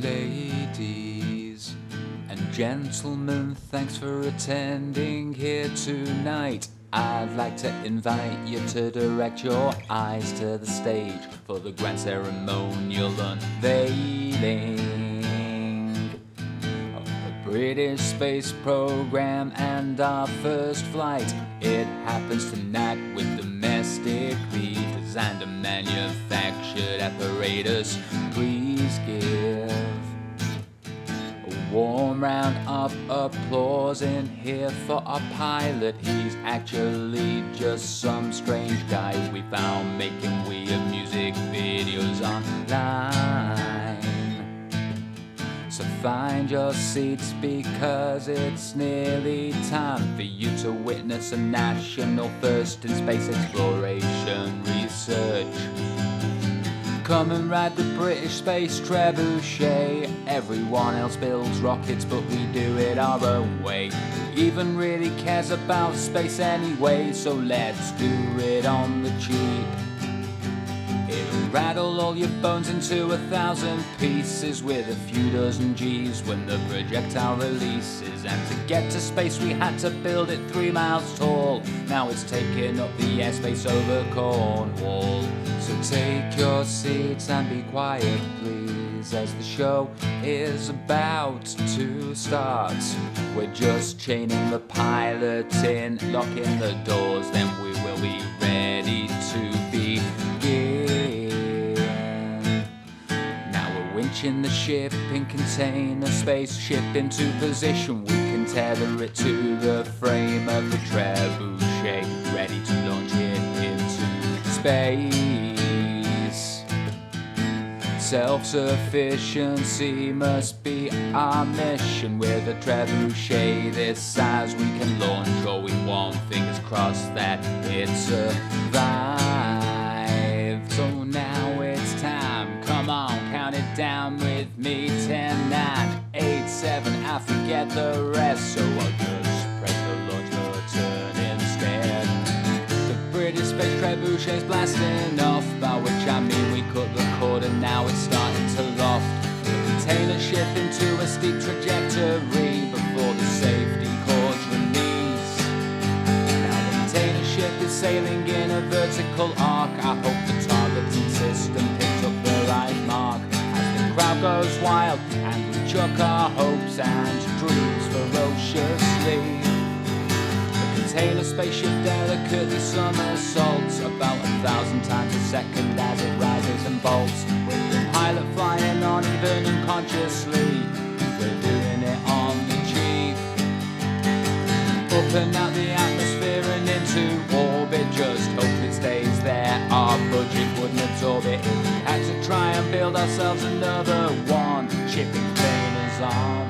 Ladies and gentlemen, thanks for attending here tonight. I'd like to invite you to direct your eyes to the stage for the grand ceremonial unveiling of the British space program and our first flight. It happens tonight with domestically designed and manufactured apparatus. Please give a warm round of applause in here for our pilot. He's actually just some strange guy we found making weird music videos online. So find your seats because it's nearly time for you to witness a national first in space exploration research. Come and ride the British space trebuchet. Everyone else builds rockets, but we do it our own way. Who even really cares about space anyway? So let's do it on the cheap. It'll rattle all your bones into 1,000 pieces with a few dozen G's when the projectile releases. And to get to space we had to build it 3 miles tall. Now it's taking up the airspace over Cornwall. So take your seats and be quiet, please, as the show is about to start. We're just chaining the pilot in, locking the doors, then we will be ready to begin. Now we're winching the ship in container spaceship into position. We can tether it to the frame of the trebuchet, ready to launch it into space. Self-sufficiency must be our mission. With a trebuchet this size we can launch all we want. Fingers crossed that it survives. So now it's time, come on, count it down with me. 10, 9, 8, 7, I forget the rest, so I'll just press the launch button instead. The British space trebuchet's blasting off, by which I mean we cut the cord and now it's starting to loft. The container ship into a steep trajectory before the safety cords release. Now the container ship is sailing in a vertical arc. I hope the targeting system picks up the right mark as the crowd goes wild and we chuck our hopes and dreams ferociously. Container spaceship delicately somersaults about 1,000 times a second as it rises and bolts. With the pilot flying on even unconsciously, we're doing it on the cheap. Up and out the atmosphere and into orbit, just hope it stays there. Our budget wouldn't absorb it if we had to try and build ourselves another one. Shipping containers on